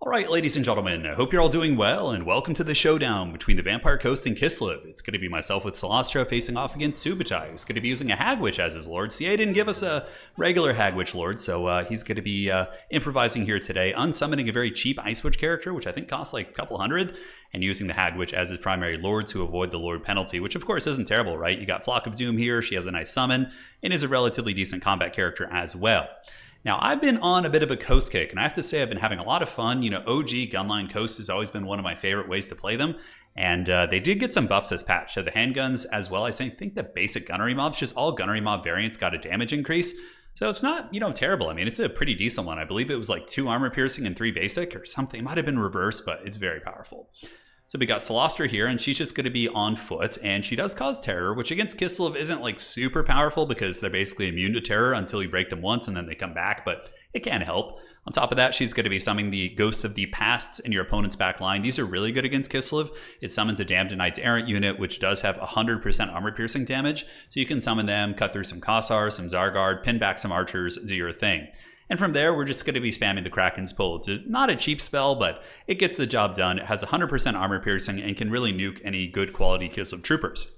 All right, ladies and gentlemen, I hope you're all doing well, and welcome to the showdown between the Vampire Coast and Kislev. It's going to be myself with Celestra facing off against Subutai, who's going to be using a Hag Witch as his lord. CA didn't give us a regular Hag Witch lord, so he's going to be improvising here today, unsummoning a very cheap Ice Witch character, which I think costs like a couple hundred, and using the Hag Witch as his primary lord to avoid the lord penalty, which of course isn't terrible, right? You got Flock of Doom here, she has a nice summon, and is a relatively decent combat character as well. Now, I've been on a bit of a coast kick, and I have to say I've been having a lot of fun. You know, OG Gunline Coast has always been one of my favorite ways to play them, and they did get some buffs this patch. So the handguns as well, I think the basic gunnery mobs, just all gunnery mob variants got a damage increase. So it's not, terrible. I mean, it's a pretty decent one. I believe it was like 2 armor piercing and 3 basic or something. It might have been reversed, but it's very powerful. So we got Celestra here, and she's just going to be on foot, and she does cause terror, which against Kislev isn't like super powerful because they're basically immune to terror until you break them once and then they come back, but it can help. On top of that, she's going to be summoning the Ghosts of the Past in your opponent's back line. These are really good against Kislev. It summons a Damned Knights Errant unit, which does have 100% armor piercing damage, so you can summon them, cut through some Kossars, some Zargard, pin back some archers, do your thing. And from there, we're just going to be spamming the Kraken's Pull. It's not a cheap spell, but it gets the job done. It has 100% armor piercing and can really nuke any good quality Kislev troopers.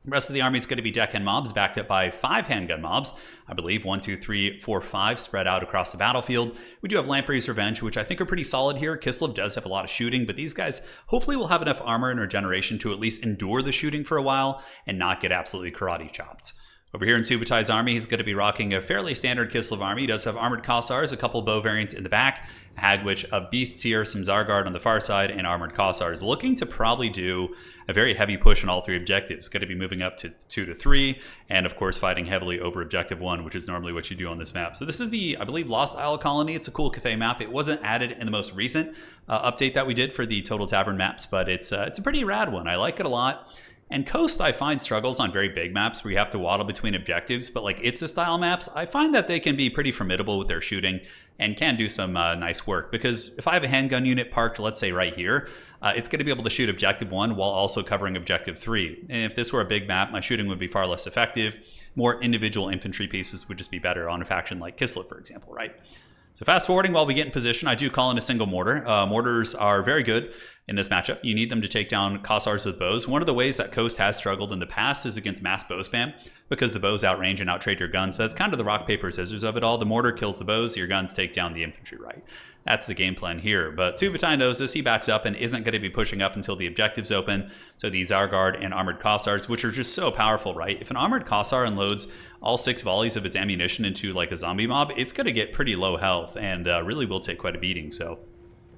The rest of the army is going to be deckhand mobs backed up by 5 handgun mobs. I believe 1, 2, 3, 4, 5 spread out across the battlefield. We do have Lamprey's Revenge, which I think are pretty solid here. Kislev does have a lot of shooting, but these guys hopefully will have enough armor and regeneration to at least endure the shooting for a while and not get absolutely karate chopped. Over here in Subutai's army, he's going to be rocking a fairly standard Kislev army. He does have armored Kossars, a couple bow variants in the back, a Hag Witch, a Beasts here, some Zargard on the far side, and armored Kossars. Looking to probably do a very heavy push on all 3 objectives. Going to be moving up to 2 to 3, and of course fighting heavily over Objective 1, which is normally what you do on this map. So this is the, I believe, Lost Isle Colony. It's a cool Cathay map. It wasn't added in the most recent update that we did for the Total Tavern maps, but it's a pretty rad one. I like it a lot. And Coast, I find, struggles on very big maps where you have to waddle between objectives, but like Itza style maps, I find that they can be pretty formidable with their shooting and can do some nice work. Because if I have a handgun unit parked, let's say right here, it's going to be able to shoot Objective 1 while also covering Objective 3. And if this were a big map, my shooting would be far less effective. More individual infantry pieces would just be better on a faction like Kislev, for example, right? So fast forwarding while we get in position, I do call in a single mortar. Mortars are very good in this matchup. You need them to take down Kossars with bows. One of the ways that Coast has struggled in the past is against mass bow spam because the bows outrange and outtrade your guns. So that's kind of the rock, paper, scissors of it all. The mortar kills the bows, your guns take down the infantry, right? That's the game plan here. But Subutai knows this. He backs up and isn't going to be pushing up until the objectives open. So these Zargard and armored Kossars, which are just so powerful, right? If an armored Kossar unloads all 6 volleys of its ammunition into like a zombie mob, it's going to get pretty low health and really will take quite a beating. So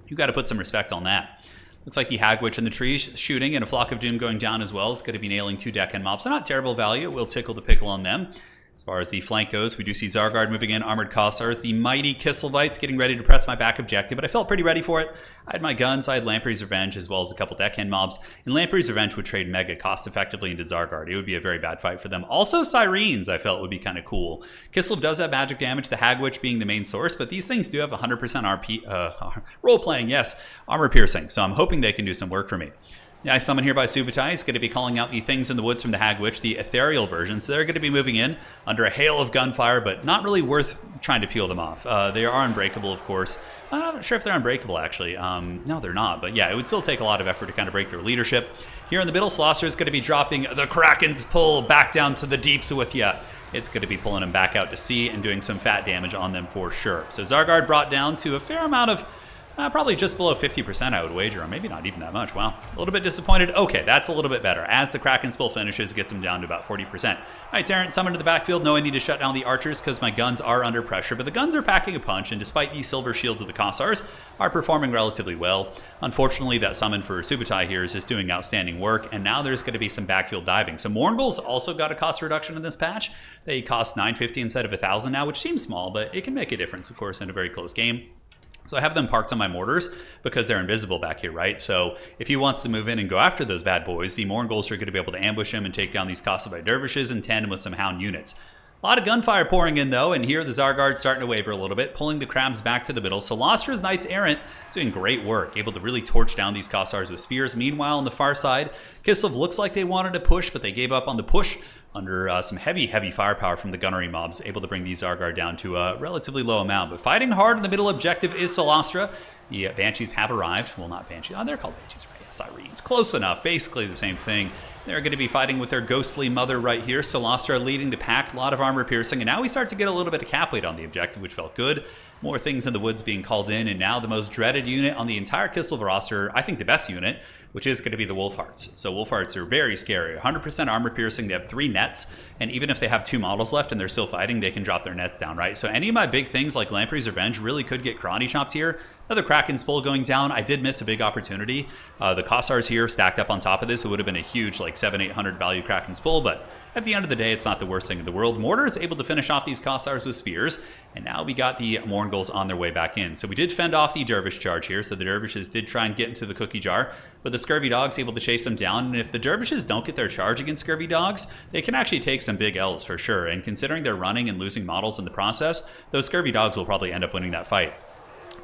you've got to put some respect on that. Looks like the Hag Witch in the trees shooting and a Flock of Doom going down as well is going to be nailing 2 deckhand mobs. So not terrible value. It will tickle the pickle on them. As far as the flank goes, we do see Zargard moving in, armored Kossars, the mighty Kislevites getting ready to press my back objective, but I felt pretty ready for it. I had my guns, I had Lamprey's Revenge, as well as a couple deckhand mobs, and Lamprey's Revenge would trade mega cost effectively into Zargard. It would be a very bad fight for them. Also, Sirens, I felt, would be kind of cool. Kislev does have magic damage, the Hag Witch being the main source, but these things do have 100% RP, role-playing, yes, armor piercing, so I'm hoping they can do some work for me. Nice summon here by Subutai. He's going to be calling out the things in the woods from the Hag Witch, the ethereal version. So they're going to be moving in under a hail of gunfire, but not really worth trying to peel them off. They are unbreakable, of course. I'm not sure if they're unbreakable, actually. No, they're not. But yeah, it would still take a lot of effort to kind of break their leadership. Here in the middle, Celestra is going to be dropping the Kraken's Pull back down to the deeps with you. It's going to be pulling them back out to sea and doing some fat damage on them for sure. So Zargard brought down to a fair amount of probably just below 50%, I would wager, or maybe not even that much. Wow, a little bit disappointed. Okay, that's a little bit better. As the Kraken's Pull finishes, it gets them down to about 40%. All right, Errant summoned to the backfield. No, I need to shut down the archers because my guns are under pressure, but the guns are packing a punch, and despite the silver shields of the Kossars, are performing relatively well. Unfortunately, that summon for Subutai here is just doing outstanding work, and now there's going to be some backfield diving. So Mournguls also got a cost reduction in this patch. They cost 950 instead of 1,000 now, which seems small, but it can make a difference, of course, in a very close game. So I have them parked on my mortars because they're invisible back here, right? So if he wants to move in and go after those bad boys, the Mournguls are going to be able to ambush him and take down these Kossovite dervishes in tandem with some Hound units. A lot of gunfire pouring in though, and here the Zargard's starting to waver a little bit, pulling the crabs back to the middle. So Celestra's Knights Errant doing great work, able to really torch down these Kossars with spears. Meanwhile, on the far side, Kislev looks like they wanted to push, but they gave up on the push under some heavy firepower from the gunnery mobs, able to bring these Zargard down to a relatively low amount. But fighting hard in the middle objective is Celestra. The Banshees have arrived. Well, not Banshees. Oh, they're called Banshees, right? Yeah, Sirens. Close enough. Basically the same thing. They're going to be fighting with their ghostly mother right here. Solastra leading the pack. A lot of armor piercing. And now we start to get a little bit of cap weight on the objective, which felt good. More things in the woods being called in, and now the most dreaded unit on the entire Kislev roster, I think the best unit, which is going to be the Wolfhearts. So Wolfhearts are very scary. 100% armor piercing, they have 3 nets, and even if they have 2 models left and they're still fighting, they can drop their nets down, right? So any of my big things like Lamprey's Revenge really could get karate chopped here. Another Kraken's Pull going down. I did miss a big opportunity. The Kossars here stacked up on top of this. It would have been a huge like 700-800 value Kraken's Pull, but at the end of the day, it's not the worst thing in the world. Mortar is able to finish off these Kossars with spears, and now we got the Mourngulls on their way back in. So we did fend off the Dervish charge here, so the Dervishes did try and get into the cookie jar, but the Scurvy Dogs able to chase them down, and if the Dervishes don't get their charge against Scurvy Dogs, they can actually take some big L's for sure, and considering they're running and losing models in the process, those Scurvy Dogs will probably end up winning that fight.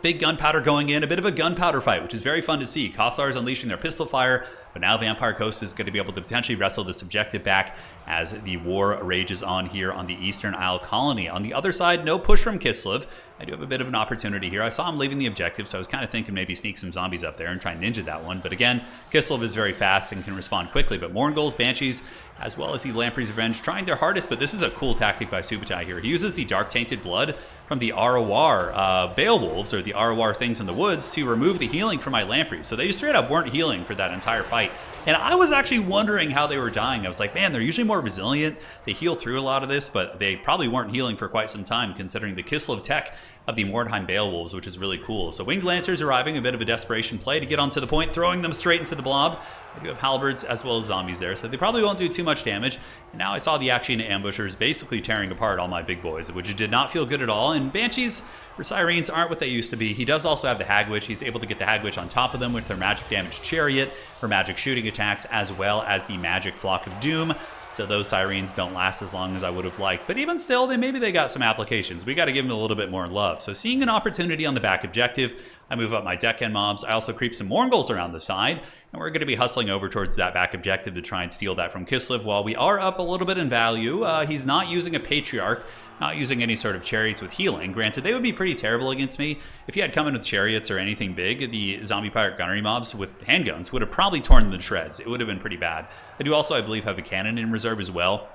Big gunpowder going in, a bit of a gunpowder fight, which is very fun to see. Kossars unleashing their pistol fire, but now Vampire Coast is going to be able to potentially wrestle this objective back as the war rages on here on the Eastern Isle colony. On the other side, no push from Kislev. I do have a bit of an opportunity here. I saw him leaving the objective, so I was kind of thinking maybe sneak some zombies up there and try and ninja that one. But again, Kislev is very fast and can respond quickly. But Mourngulls, Banshees, as well as the Lamprey's Revenge, trying their hardest. But this is a cool tactic by Subutai here. He uses the Dark Tainted Blood from the ROR Beowulfs, or the ROR things in the woods, to remove the healing from my Lampreys. So they just straight up weren't healing for that entire fight. And I was actually wondering how they were dying. I was like, man, they're usually more resilient. They heal through a lot of this, but they probably weren't healing for quite some time, considering the Kislev tech of the Mordheim Beowulfs, which is really cool. So Winged Lancers arriving, a bit of a desperation play to get onto the point, throwing them straight into the blob. I do have halberds as well as zombies there, so they probably won't do too much damage. And now I saw the action ambushers basically tearing apart all my big boys, which did not feel good at all. And Banshees for Sirens aren't what they used to be. He does also have the Hagwitch. He's able to get the Hagwitch on top of them with their magic damage chariot for magic shooting attacks, as well as the magic Flock of Doom. So those Sirens don't last as long as I would have liked. But even still, maybe they got some applications. We got to give them a little bit more love. So seeing an opportunity on the back objective, I move up my deckhand mobs. I also creep some Mourngulls around the side. And we're going to be hustling over towards that back objective to try and steal that from Kislev. While we are up a little bit in value, he's not using a Patriarch, not using any sort of chariots with healing. Granted, they would be pretty terrible against me. If he had come in with chariots or anything big, the zombie pirate gunnery mobs with handguns would have probably torn them to shreds. It would have been pretty bad. I do also, I believe, have a cannon in reserve as well.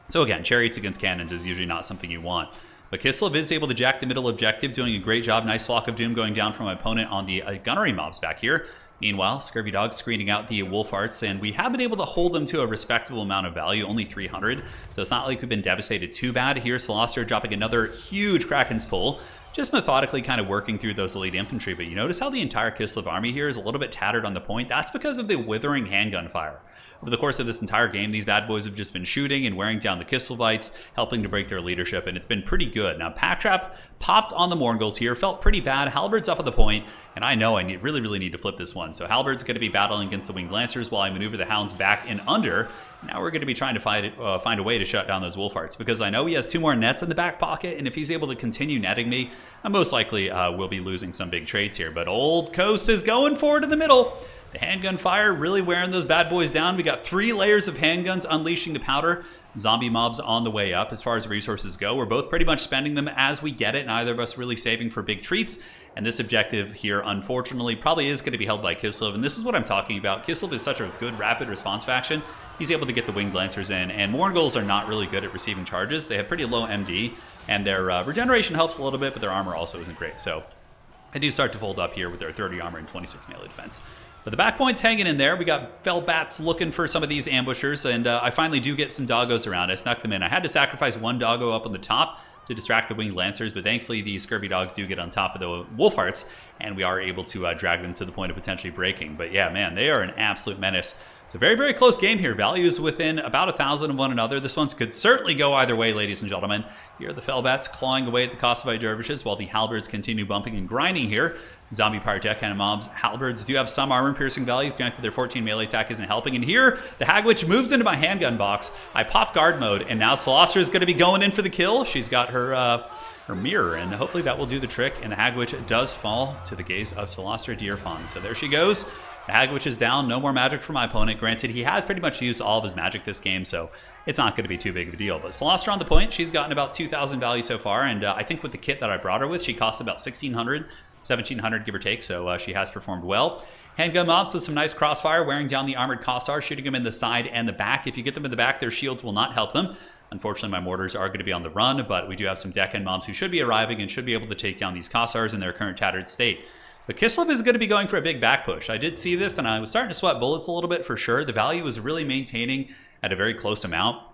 So again, chariots against cannons is usually not something you want. But Kislev is able to jack the middle objective, doing a great job. Nice Flock of Doom going down from my opponent on the gunnery mobs back here. Meanwhile, Scurvy Dogs screening out the Wolfhearts, and we have been able to hold them to a respectable amount of value, only 300. So it's not like we've been devastated too bad. Here, Solastra dropping another huge Kraken's Pull, just methodically kind of working through those elite infantry. But you notice how the entire Kislev army here is a little bit tattered on the point? That's because of the withering handgun fire. Over the course of this entire game, these bad boys have just been shooting and wearing down the Kislevites, helping to break their leadership, and it's been pretty good. Now, Pack Trap popped on the Mourngulls here, felt pretty bad. Halberd's up at the point, and I know I really need to flip this one. So Halberd's going to be battling against the Winged Lancers while I maneuver the Hounds back and under. Now we're going to be trying to find a way to shut down those Wolfhearts, because I know he has 2 more nets in the back pocket, and if he's able to continue netting me, I most likely will be losing some big trades here. But Old Coast is going for it in the middle. The handgun fire really wearing those bad boys down. We got 3 layers of handguns unleashing the powder. Zombie mobs on the way up. As far as resources go, we're both pretty much spending them as we get it. Neither of us really saving for big treats. And this objective here, unfortunately, probably is going to be held by Kislev. And this is what I'm talking about. Kislev is such a good rapid response faction. He's able to get the Winged Lancers in. And Mourngulls are not really good at receiving charges. They have pretty low MD. And their regeneration helps a little bit, but their armor also isn't great. So I do start to fold up here with their 30 armor and 26 melee defense. But the back point's hanging in there. We got Bellbats looking for some of these ambushers, and I finally do get some doggos around. I snuck them in. I had to sacrifice 1 doggo up on the top to distract the Winged Lancers, but thankfully the Scurvy Dogs do get on top of the Wolfhearts, and we are able to drag them to the point of potentially breaking. But yeah, man, they are an absolute menace. It's a very close game here. Values within about 1,000 of one another. This one could certainly go either way, ladies and gentlemen. Here are the Fellbats clawing away at the Kossovite Dervishes, while the Halberds continue bumping and grinding here. Zombie Pirate Deckhand mobs. Halberds do have some armor piercing value. Granted, their 14 melee attack isn't helping. And here, the Hagwitch moves into my handgun box. I pop guard mode, and now Solastra is going to be going in for the kill. She's got her mirror, and hopefully that will do the trick. And the Hagwitch does fall to the gaze of Solastra Deerfang. So there she goes. The Hagwitch is down. No more magic for my opponent. Granted, he has pretty much used all of his magic this game, so it's not going to be too big of a deal. But Solastra on the point. She's gotten about 2,000 value so far, and I think with the kit that I brought her with, she costs about 1,600. 1700 give or take, so she has performed well. Handgun mobs with some nice crossfire, wearing down the armored Kossar, shooting them in the side and the back. If you get them in the back, their shields will not help them. Unfortunately, my mortars are going to be on the run, but we do have some deckhand mobs who should be arriving and should be able to take down these Kossars in their current tattered state. But Kislev is going to be going for a big back push. I did see this, and I was starting to sweat bullets a little bit for sure. The value was really maintaining at a very close amount.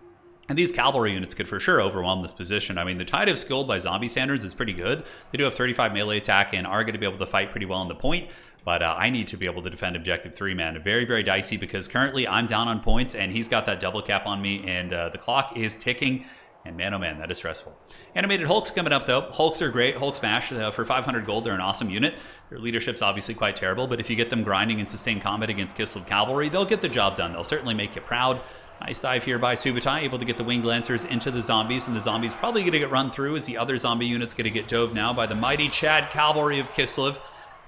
And these cavalry units could for sure overwhelm this position. I mean, the tide of skill by zombie standards is pretty good. They do have 35 melee attack and are going to be able to fight pretty well on the point. But I need to be able to defend objective 3, man. Very, very dicey because currently I'm down on points and he's got that double cap on me and the clock is ticking. And man, oh man, that is stressful. Animated Hulks coming up though. Hulks are great. Hulk Smash for 500 gold. They're an awesome unit. Their leadership's obviously quite terrible, but if you get them grinding in sustained combat against Kislev cavalry, they'll get the job done. They'll certainly make you proud. Nice dive here by Subutai, able to get the Winged Lancers into the zombies, and the zombies probably going to get run through as the other zombie unit's going to get dove now by the mighty Chad cavalry of Kislev.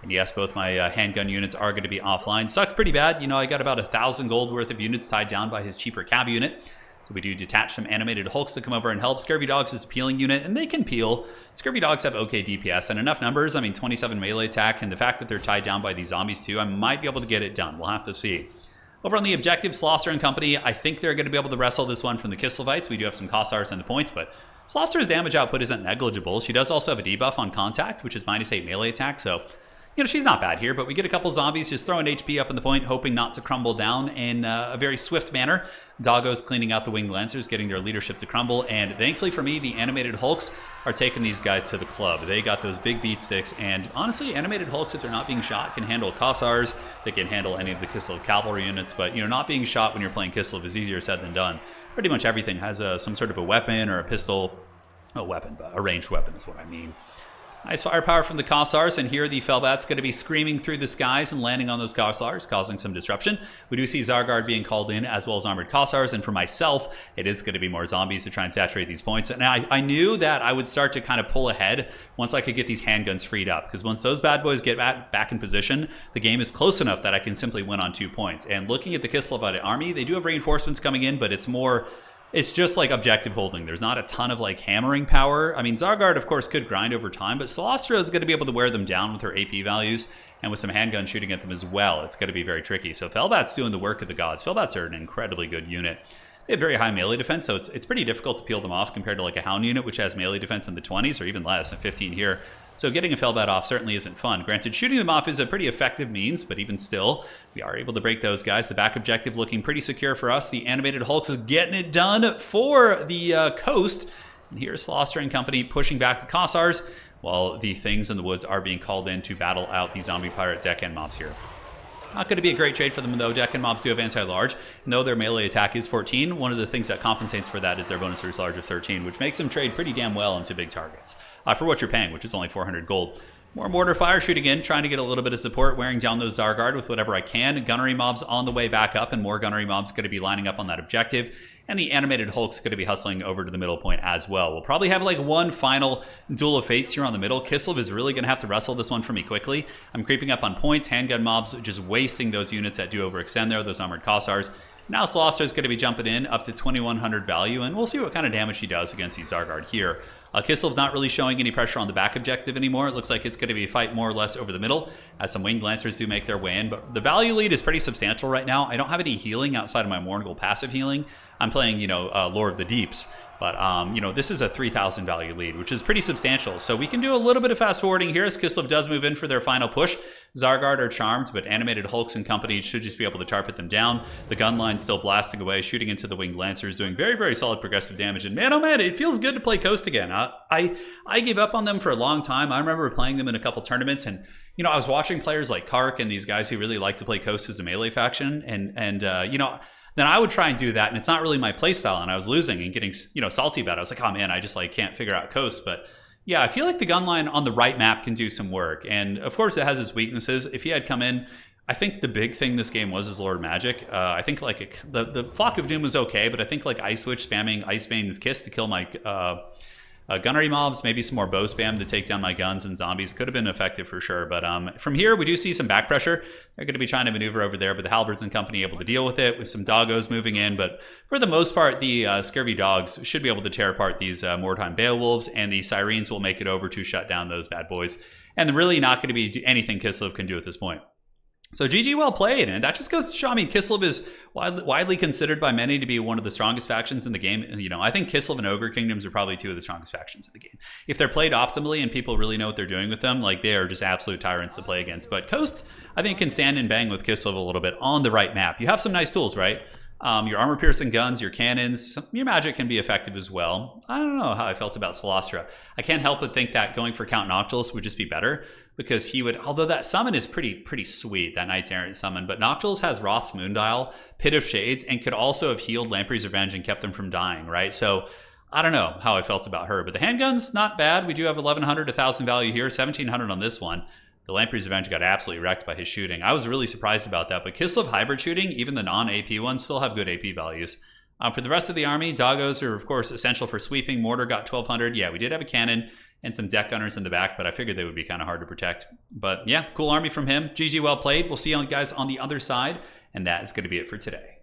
And yes, both my handgun units are going to be offline. Sucks pretty bad. You know, I got about 1,000 gold worth of units tied down by his cheaper cab unit. So we do detach some animated Hulks to come over and help. Scurvy Dogs is a peeling unit, and they can peel. Scurvy Dogs have okay DPS and enough numbers. I mean, 27 melee attack, and the fact that they're tied down by these zombies too, I might be able to get it done. We'll have to see. Over on the objective, Slaughter and company, I think they're going to be able to wrestle this one from the Kislevites. We do have some Kossars and the points, but Slaughter's damage output isn't negligible. She does also have a debuff on contact, which is -8 melee attack, so you know, she's not bad here, but we get a couple zombies just throwing HP up in the point, hoping not to crumble down in a very swift manner. Doggo's cleaning out the Winged Lancers, getting their leadership to crumble, and thankfully for me, the Animated Hulks are taking these guys to the club. They got those big beat sticks, and honestly, Animated Hulks, if they're not being shot, can handle Kossars. They can handle any of the Kislev cavalry units, but you know, not being shot when you're playing Kislev is easier said than done. Pretty much everything has some sort of a weapon or a pistol. A weapon, but a ranged weapon is what I mean. Nice firepower from the Kossars, and here the Felbat's going to be screaming through the skies and landing on those Kossars, causing some disruption. We do see Zargard being called in, as well as armored Kossars, and for myself, it is going to be more zombies to try and saturate these points. And I knew that I would start to kind of pull ahead once I could get these handguns freed up, because once those bad boys get back in position, the game is close enough that I can simply win on 2 points. And looking at the Kislevite army, they do have reinforcements coming in, but it's just like objective holding. There's not a ton of like hammering power. I mean, Zargard, of course, could grind over time, but Celestra is going to be able to wear them down with her AP values and with some handgun shooting at them as well. It's going to be very tricky. So Felbat's doing the work of the gods. Felbats are an incredibly good unit. They have very high melee defense, so it's pretty difficult to peel them off compared to like a Hound unit, which has melee defense in the 20s or even less, 15 here. So getting a Felbat off certainly isn't fun. Granted, shooting them off is a pretty effective means, but even still, we are able to break those guys. The back objective looking pretty secure for us. The Animated Hulks is getting it done for the coast. And here's Slaughter and company pushing back the Kossars, while the things in the woods are being called in to battle out the zombie pirate deckhand mobs here. Not going to be a great trade for them, though. Deckhand mobs do have anti-large. And though their melee attack is 14, one of the things that compensates for that is their bonus versus large of 13, which makes them trade pretty damn well into big targets for what you're paying, which is only 400 gold. More mortar fire shooting in, trying to get a little bit of support, wearing down those Zargard with whatever I can. Gunnery mobs on the way back up, and more gunnery mobs going to be lining up on that objective. And the Animated Hulk's going to be hustling over to the middle point as well. We'll probably have like one final duel of fates here on the middle. Kislev is really going to have to wrestle this one for me quickly. I'm creeping up on points. Handgun mobs just wasting those units that do overextend there, those armored Kossars. Now Slaughter is going to be jumping in up to 2100 value, and we'll see what kind of damage he does against these Zargard here. Kislev's not really showing any pressure on the back objective anymore. It looks like it's going to be a fight more or less over the middle, as some Winged Lancers do make their way in. But the value lead is pretty substantial right now. I don't have any healing outside of my Mournigal passive healing. I'm playing, Lord of the Deeps. But, this is a 3,000 value lead, which is pretty substantial. So we can do a little bit of fast forwarding here as Kislev does move in for their final push. Zargard are charmed, but Animated Hulks and company should just be able to target them down. The gun line still blasting away, shooting into the Winged Lancers, doing very, very solid progressive damage. And man, oh man, it feels good to play Coast again. I gave up on them for a long time. I remember playing them in a couple tournaments, and I was watching players like Kark and these guys who really like to play Coast as a melee faction, and then I would try and do that, and it's not really my playstyle, and I was losing and getting, salty about it. I was like, oh man, I just can't figure out Coast. But yeah, I feel like the gun line on the right map can do some work. And of course it has its weaknesses. If he had come in, I think the big thing this game was Lord Magic. I think the Flock of Doom was okay, but I think Ice Witch spamming Icebane's Kiss to kill my gunnery mobs, maybe some more bow spam to take down my guns and zombies could have been effective for sure. But from here, we do see some back pressure. They're going to be trying to maneuver over there, but the Halberds and company able to deal with it with some doggos moving in. But for the most part, the Scurvy Dogs should be able to tear apart these Mordheim Beowulfs, and the Sirens will make it over to shut down those bad boys and really not going to be anything Kislev can do at this point. So GG, well played, and that just goes to show, I mean, Kislev is widely considered by many to be one of the strongest factions in the game. You know, I think Kislev and Ogre Kingdoms are probably two of the strongest factions in the game. If they're played optimally and people really know what they're doing with them, like, they are just absolute tyrants to play against. But Coast, I think, can stand and bang with Kislev a little bit on the right map. You have some nice tools, right? Your armor-piercing guns, your cannons, your magic can be effective as well. I don't know how I felt about Solastra. I can't help but think that going for Count Noctilus would just be better, because he would, although that summon is pretty sweet, that Knights Errant summon, but Noctilus has Roth's Moondial, Pit of Shades, and could also have healed Lamprey's Revenge and kept them from dying, right? So I don't know how I felt about her, but the handgun's not bad. We do have 1,100, 1,000 value here, 1,700 on this one. The Lamprey's Revenge got absolutely wrecked by his shooting. I was really surprised about that, but Kislev hybrid shooting, even the non-AP ones, still have good AP values. For the rest of the army, Doggos are, of course, essential for sweeping. Mortar got 1,200. Yeah, we did have a cannon and some deck gunners in the back, but I figured they would be kind of hard to protect. But yeah, cool army from him. GG, well played. We'll see you guys on the other side, and that is going to be it for today.